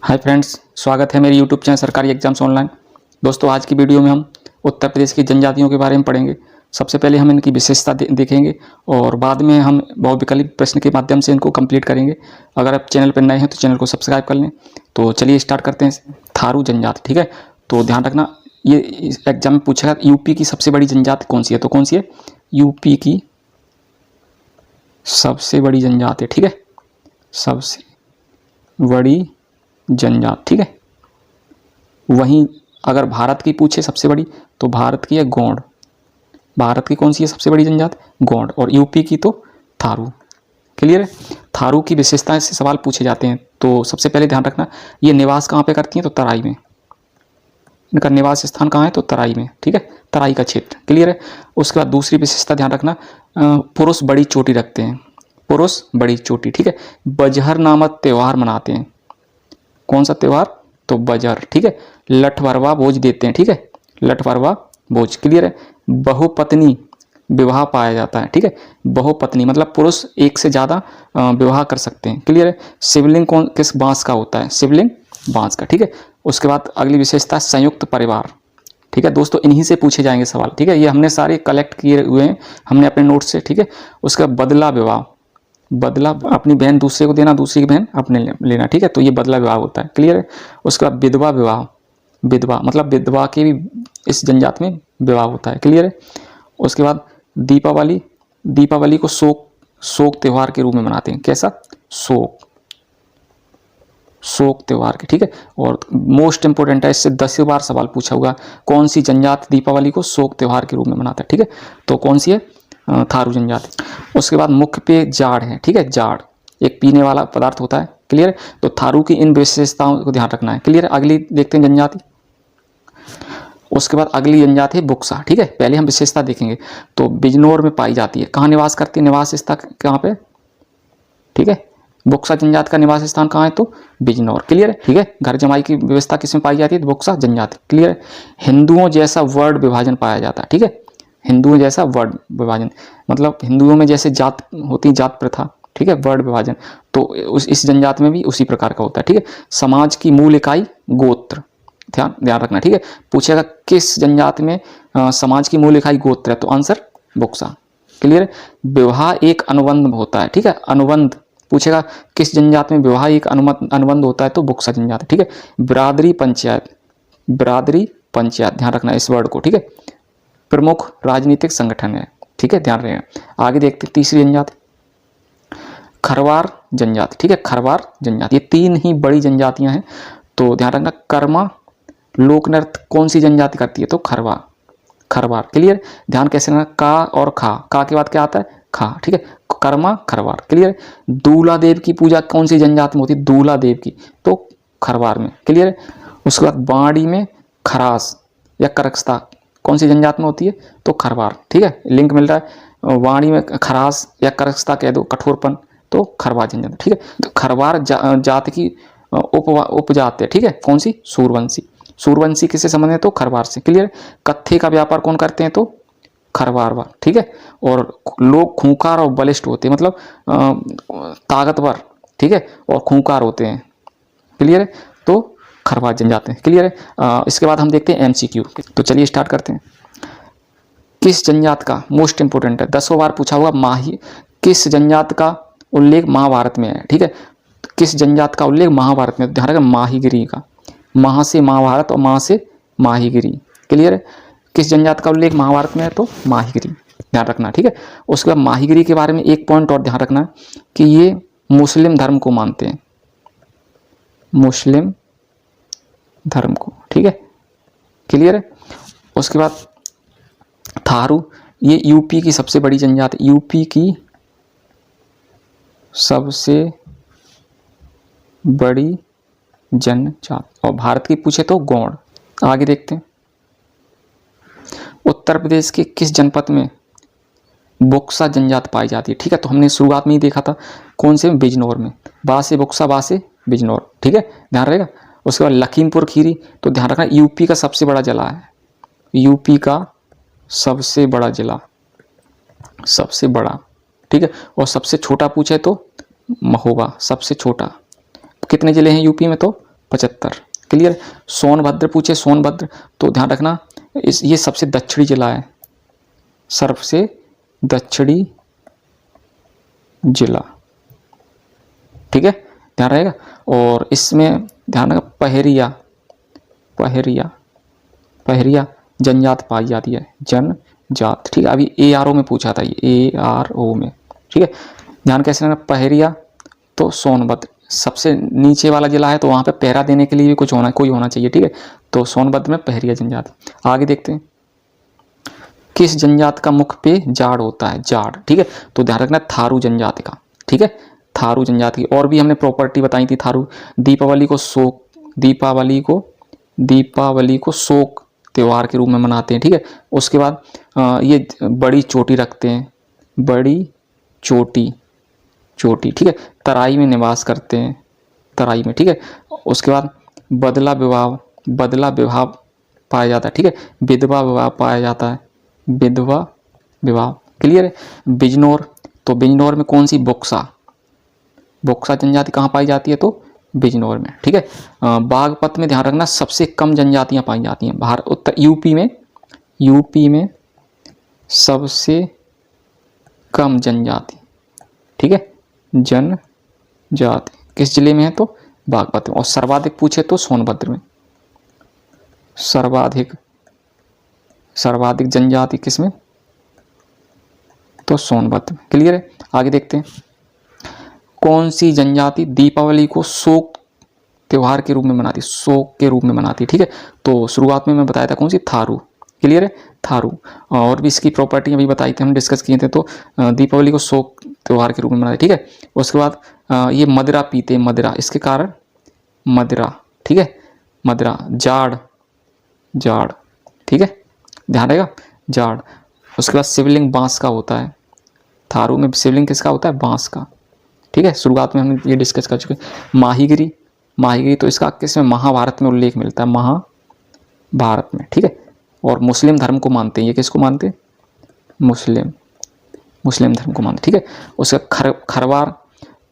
Hi friends, स्वागत है मेरे यूट्यूब चैनल सरकारी एग्जाम्स ऑनलाइन। दोस्तों, आज की वीडियो में हम उत्तर प्रदेश की जनजातियों के बारे में पढ़ेंगे। सबसे पहले हम इनकी विशेषता देखेंगे और बाद में हम बहुविकल्प प्रश्न के माध्यम से इनको कंप्लीट करेंगे। अगर आप चैनल पर नए हैं तो चैनल को सब्सक्राइब कर लें। तो चलिए स्टार्ट करते हैं। थारू जनजाति, ठीक है। तो ध्यान रखना, ये एग्जाम में पूछेगा यूपी की सबसे बड़ी जनजाति कौन सी है। तो कौन सी है? यूपी की सबसे बड़ी जनजाति, ठीक है। सबसे बड़ी जनजाति, ठीक है। वहीं अगर भारत की पूछे सबसे बड़ी, तो भारत की है गौंड। भारत की कौन सी है सबसे बड़ी जनजाति? गौंड। और यूपी की तो थारू। क्लियर है। थारू की विशेषताएं से सवाल पूछे जाते हैं। तो सबसे पहले ध्यान रखना, ये निवास कहाँ पे करती हैं? तो तराई में। इनका निवास स्थान कहाँ है? तो तराई में, ठीक है। तराई का क्षेत्र। क्लियर है। उसके बाद दूसरी विशेषता ध्यान रखना, पुरुष बड़ी चोटी रखते हैं। पुरुष बड़ी चोटी, ठीक है। बजहर नामक त्यौहार मनाते हैं। कौन सा त्यौहार? तो बजर, ठीक है। लठवरवा भोज देते हैं, ठीक है। लठवरवा भोज। क्लियर है। बहुपत्नी विवाह पाया जाता है, ठीक है। बहुपत्नी मतलब पुरुष एक से ज़्यादा विवाह कर सकते हैं। क्लियर है। शिवलिंग कौन किस बांस का होता है? शिवलिंग बांस का, ठीक है। उसके बाद अगली विशेषता संयुक्त परिवार, ठीक है। दोस्तों, इन्हीं से पूछे जाएंगे सवाल, ठीक है। ये हमने सारे कलेक्ट किए हुए हैं हमने अपने नोट से, ठीक है। उसका बदला विवाह, बदला अपनी बहन दूसरे को देना, दूसरी की बहन अपने लेना, ठीक है। तो ये बदला विवाह होता है। क्लियर है। उसके बाद विधवा विवाह, विधवा मतलब विधवा के भी इस जनजाति में विवाह होता है। क्लियर है। उसके बाद दीपावली, दीपावली को शोक त्यौहार के रूप में मनाते हैं। कैसा? शोक त्यौहार के, ठीक है। और मोस्ट इंपोर्टेंट है, इससे 10 बार सवाल पूछा हुआ, कौन सी जनजाति दीपावली को शोक त्यौहार के रूप में मनाता है? ठीक है। तो कौन सी है? थारू जनजाति। उसके बाद मुख्य पेय जाड़ है, ठीक है। जाड़ एक पीने वाला पदार्थ होता है। क्लियर है। तो थारू की इन विशेषताओं को ध्यान रखना है। क्लियर है। अगली देखते हैं जनजाति। उसके बाद अगली जनजाति है बुक्सा, ठीक है। पहले हम विशेषता देखेंगे। तो बिजनौर में पाई जाती है। कहाँ निवास करती है? निवास स्थान कहाँ पे? ठीक है। बुक्सा जनजाति का निवास स्थान कहाँ है? तो बिजनौर। क्लियर है। ठीक है। घर जमाई की व्यवस्था किसमें पाई जाती है? तो बुक्सा जनजाति। क्लियर है। हिंदुओं जैसा वर्ड विभाजन पाया जाता है, ठीक है। हिंदुओं जैसा वर्ड विभाजन मतलब हिंदुओं में जैसे जात होती, जात प्रथा, ठीक है, वर्ड विभाजन, तो इस जनजाति में भी उसी प्रकार का होता है, ठीक है। समाज की मूल इकाई गोत्र, ध्यान रखना, ठीक है। पूछेगा किस जनजाति में समाज की मूल इकाई गोत्र है? तो आंसर बुक्सा। क्लियर है। विवाह एक अनुबंध होता है, ठीक है। अनुबंध पूछेगा किस जनजाति में विवाह एक अनुबंध होता है? तो बुक्सा जनजाति, ठीक है। बिरादरी पंचायत, बिरादरी पंचायत, ध्यान रखना इस वर्ड को, ठीक है। प्रमुख राजनीतिक संगठन है, ठीक है, ध्यान रखना। आगे देखते हैं तीसरी जनजाति, खरवार जनजाति, ठीक है। खरवार जनजाति, ये तीन ही बड़ी जनजातियां हैं। तो ध्यान रखना, कर्मा लोक नृत्य कौन सी जनजाति करती है? तो खरवार, खरवार। क्लियर। ध्यान कैसे रखना, का और खा, का के बाद क्या आता है? खा, ठीक है। कर्मा खरवार। क्लियर। दूल्हा देव की पूजा कौन सी जनजाति में होती है? दूल्हा देव की, तो खरवार में। क्लियर। उसके बाद बाड़ी में खरास या करकस्ता कौन सी जनजाति में होती है? तो खरवार, ठीक है। लिंक मिल रहा है, वाणी में खरास या करकस्ता कह दो, कठोरपन, तो खरवार जनजाति, ठीक है। तो खरवार जाति की उपजाति है, ठीक है। कौन सी? सूरवंशी। सूरवंशी किससे संबंधित है? तो खरवार से। क्लियर। कत्थे का व्यापार कौन करते हैं? तो खरवार, ठीक है। और लोग खूंखार और बलिष्ठ होते हैं, मतलब ताकतवर, ठीक है, और खूंखार होते हैं। क्लियर है। तो खरवार जनजाति है। क्लियर है। इसके बाद हम देखते हैं एमसीक्यू। तो चलिए स्टार्ट करते हैं। किस जनजाति का, मोस्ट इंपोर्टेंट है, 10 बार पूछा हुआ, माही किस जनजाति का उल्लेख महाभारत में है? ठीक है। किस जनजाति का उल्लेख महाभारत में? ध्यान रखना, माहीगिरी का, महा से महाभारत और महा से माहीगिरी। क्लियर है। किस जनजाति का उल्लेख महाभारत में है? तो माहीगिरी, ध्यान रखना, ठीक है। उसके बाद माहीगिरी के बारे में एक पॉइंट और ध्यान रखना कि ये मुस्लिम धर्म को मानते हैं, मुस्लिम धर्म को, ठीक है। क्लियर है। उसके बाद थारू, ये यूपी की सबसे बड़ी जनजाति, यूपी की सबसे बड़ी जनजाति। और भारत की पूछे तो गौड़। आगे देखते हैं। उत्तर प्रदेश के किस जनपद में बुक्सा जनजाति पाई जाती है? ठीक है। तो हमने शुरुआत में ही देखा था, कौन से? बिजनौर में। बा से बुक्सा, बा से बिजनौर, ठीक है, ध्यान रहेगा। उसके बाद लखीमपुर खीरी, तो ध्यान रखना यूपी का सबसे बड़ा जिला है, यूपी का सबसे बड़ा जिला, सबसे बड़ा, ठीक है। और सबसे छोटा पूछे तो महोबा, सबसे छोटा। कितने जिले हैं यूपी में? तो 75। क्लियर। सोनभद्र पूछे, सोनभद्र तो ध्यान रखना ये सबसे दक्षिणी जिला है, सबसे दक्षिणी जिला, ठीक है, ध्यान रहेगा। और इसमें ध्यान रखना पहरिया, पहरिया, पहरिया जनजात पाई जाती है, जनजात, ठीक है। अभी ARO में पूछा था, ये ARO में, ठीक है। ध्यान कैसे रखना, पहरिया तो सोनभद्र सबसे नीचे वाला जिला है, तो वहाँ पे पहरा देने के लिए भी कुछ होना, कोई होना चाहिए, ठीक है। तो सोनभद्र में पहरिया जनजात। आगे देखते हैं, किस जनजात का मुख पे जाड़ होता है, जाड़, ठीक है। तो ध्यान रखना थारू जनजाति का, ठीक है, थारू जनजाति की। और भी हमने प्रॉपर्टी बताई थी थारू। दीपावली को शोक, दीपावली को शोक त्यौहार के रूप में मनाते हैं, ठीक है। उसके बाद ये बड़ी चोटी रखते हैं, बड़ी चोटी, ठीक है। तराई में निवास करते हैं, तराई में, ठीक है। उसके बाद बदला विवाह पाया जाता है, ठीक है। विधवा विवाह पाया जाता है, विधवा विवाह। क्लियर है। बिजनौर, तो बिजनौर में कौन सी, बोक्सा जनजाति कहाँ पाई जाती है, तो बिजनौर में, ठीक है। बागपत में ध्यान रखना सबसे कम जनजातियां पाई जाती हैं, भारत उत्तर यूपी में सबसे कम जनजाति, ठीक है, जनजाति किस जिले में है, तो बागपत में। और सर्वाधिक पूछे तो सोनभद्र में, सर्वाधिक जनजाति किसमें, तो सोनभद्र में। क्लियर है। आगे देखते हैं, कौन सी जनजाति दीपावली को शोक त्योहार के रूप में मनाती, शोक के रूप में मनाती, ठीक है। तो शुरुआत में मैं बताया था कौन सी, थारू। क्लियर है, थारू। और भी इसकी प्रॉपर्टी अभी बताई थी, हम डिस्कस किए थे। तो दीपावली को शोक त्योहार के रूप में मनाते, ठीक है। उसके बाद ये मदिरा पीते, मदिरा, इसके कारण मदिरा, ठीक है, मदिरा। जाड़, ठीक है, ध्यान रहेगा, जाड़। उसके बाद शिवलिंग बांस का होता है, थारू में शिवलिंग किसका होता है, बांस का, ठीक है। शुरुआत में हमने ये डिस्कस कर चुके हैं। माहीगिरी तो इसका किसमें, महाभारत में उल्लेख मिलता है, महाभारत में, ठीक है। और मुस्लिम धर्म को मानते हैं, ये किसको मानते हैं, मुस्लिम धर्म को मानते, ठीक है। उसका खरवार,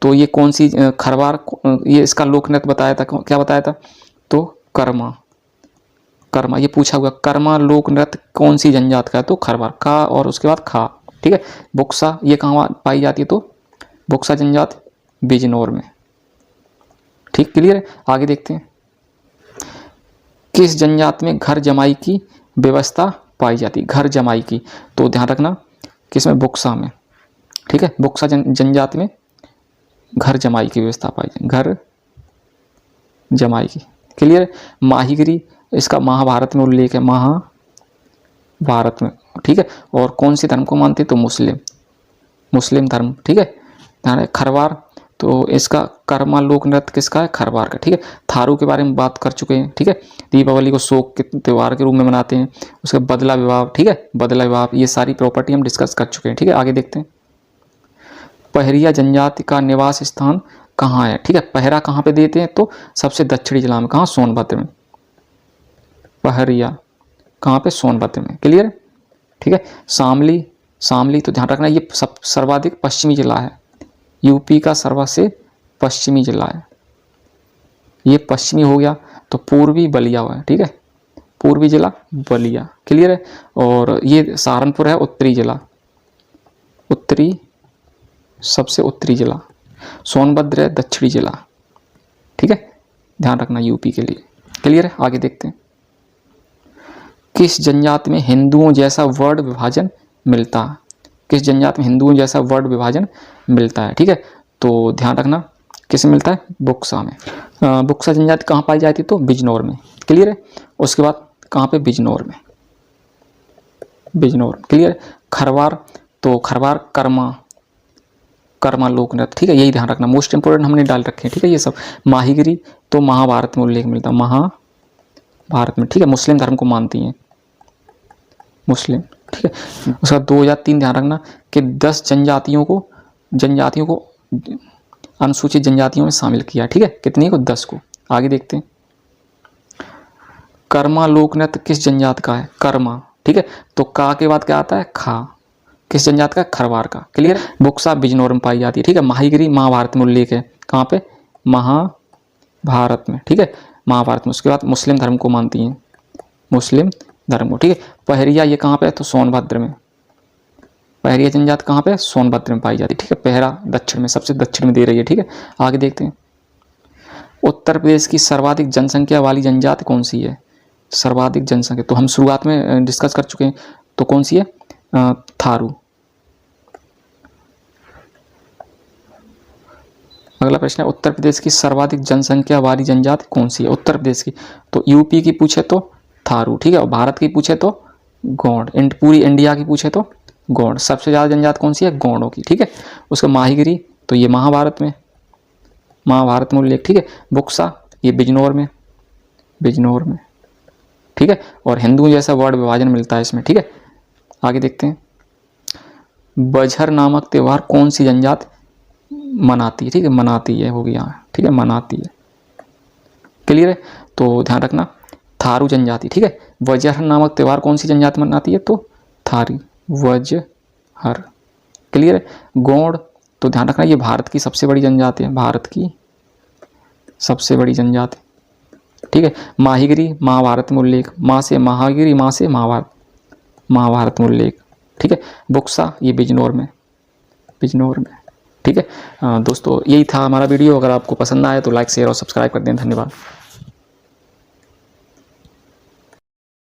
तो ये कौन सी, खरवार, ये इसका लोक नृत्य बताया था, क्या बताया था, तो कर्मा, ये पूछा हुआ, कर्मा लोक नृत्य कौन सी जनजात का है, तो खरवार का। और उसके बाद खा, ठीक है। बुक्सा ये कहाँ पाई जाती है, तो बुक्सा जनजात बिजनौर में, ठीक। क्लियर है। आगे देखते हैं, किस जनजात में घर जमाई की व्यवस्था पाई जाती है, घर जमाई की, तो ध्यान रखना किसमें, बुक्सा में, ठीक है। बुक्सा जनजाति में घर जमाई की व्यवस्था पाई जाती, घर जमाई की। क्लियर है। माहीगिरी, इसका महाभारत में उल्लेख है, महाभारत में, ठीक है। और कौन से धर्म को मानते हैं, तो मुस्लिम धर्म, ठीक है, ध्यान है। खरवार, तो इसका कर्मा लोक नृत्य किसका है, खरवार का, ठीक है। थारू के बारे में बात कर चुके हैं, ठीक है। दीपावली को शोक के त्यौहार के रूप में मनाते हैं। उसका बदला विवाह, ठीक है, बदला विवाह, ये सारी प्रॉपर्टी हम डिस्कस कर चुके हैं, ठीक है। आगे देखते हैं, पहरिया जनजाति का निवास स्थान कहाँ है, ठीक है। पहरा कहाँ पे देते हैं, तो सबसे दक्षिणी जिला में, कहाँ, सोनभद्र में। पहरिया कहाँ पे, सोनभद्र में। क्लियर, ठीक है। शामली तो ध्यान रखना ये सर्वाधिक पश्चिमी जिला है, यूपी का सर्वसे पश्चिमी जिला है, ये पश्चिमी हो गया। तो पूर्वी बलिया हुआ है, ठीक है, पूर्वी जिला बलिया। क्लियर है। और ये सहारनपुर है, उत्तरी जिला, सबसे उत्तरी जिला। सोनभद्र है दक्षिणी जिला, ठीक है, ध्यान रखना यूपी के लिए। क्लियर है। आगे देखते हैं, किस जनजाति में हिंदुओं जैसा वर्ण विभाजन मिलता है, किस जनजाति में हिंदुओं जैसा वर्ण विभाजन मिलता है, ठीक है। तो ध्यान रखना किस में मिलता है, बुक्सा में। बुक्सा जनजाति कहाँ पाई जाती है, तो बिजनौर में। क्लियर है। उसके बाद कहाँ पे, बिजनौर में, क्लियर है। खरवार, तो खरवार कर्मा लोक नृत्य, ठीक है, यही ध्यान रखना, मोस्ट इंपोर्टेंट हमने डाल रखे हैं, ठीक है, ये सब। माहीगिरी तो महाभारत में उल्लेख मिलता है, महाभारत में, ठीक है, मुस्लिम धर्म को मानती हैं, मुस्लिम, ठीक है। उसका 2003 ध्यान रखना कि 10 जनजातियों को अनुसूचित जनजातियों में शामिल किया, ठीक है, कितनी को, 10 को। आगे देखते हैं, कर्मा लोक नृत्य किस जनजात का है, कर्मा, ठीक है। तो का के बाद क्या आता है, खा, किस जनजात का, खरवार का। क्लियर। बुक्सा बिजनौर में पाई जाती है, ठीक है। माहीगिरी महाभारत में उल्लेख है, कहाँ पे, भारत में, ठीक है, महाभारत में। उसके बाद मुस्लिम धर्म को मानती हैं, मुस्लिम धर्म को, ठीक है। पहरिया ये कहाँ पे है, तो सोनभद्र में। पहरिया जनजाति कहाँ पे, सोनभद्र में पाई जाती है, ठीक है। पहरा दक्षिण में, सबसे दक्षिण में दे रही है, ठीक है। आगे देखते हैं, उत्तर प्रदेश की सर्वाधिक जनसंख्या वाली जनजाति कौन सी है, सर्वाधिक जनसंख्या, तो हम शुरुआत में डिस्कस कर चुके हैं, तो कौन सी है, थारू। अगला प्रश्न है, उत्तर प्रदेश की सर्वाधिक जनसंख्या वाली जनजाति कौन सी है, उत्तर प्रदेश की, तो यूपी की पूछे तो थारू, ठीक है, और भारत की पूछे तो गौंड, पूरी इंडिया की पूछे तो गौंड। सबसे ज़्यादा जनजाति कौन सी है, गौंडों की, ठीक है। उसका माहीगिरी, तो ये महाभारत में, महाभारत में उल्लेख, ठीक है। बुक्सा ये बिजनौर में, बिजनौर में, ठीक है। और हिंदू जैसा वर्ड विभाजन मिलता है इसमें, ठीक है। आगे देखते हैं, बजहर नामक त्यौहार कौन सी जनजाति मनाती है, ठीक है, मनाती है, हो गया, ठीक है, मनाती है, क्लियर है। तो ध्यान रखना, थारू जनजाति, ठीक है। वजहर नामक त्यौहार कौन सी जनजाति मनाती है, तो थारी, वजहर, क्लियर है। गौड़, तो ध्यान रखना ये भारत की सबसे बड़ी जनजाति है, भारत की सबसे बड़ी जनजाति, ठीक है। माहीगिरी महाभारत में उल्लेख, माँ से महागिरी, माँ से महाभारत, महाभारत में उल्लेख, ठीक है। बुक्सा ये बिजनौर में, बिजनौर में, ठीक है। दोस्तों यही था हमारा वीडियो, अगर आपको पसंद आए तो लाइक शेयर और सब्सक्राइब कर दें, धन्यवाद।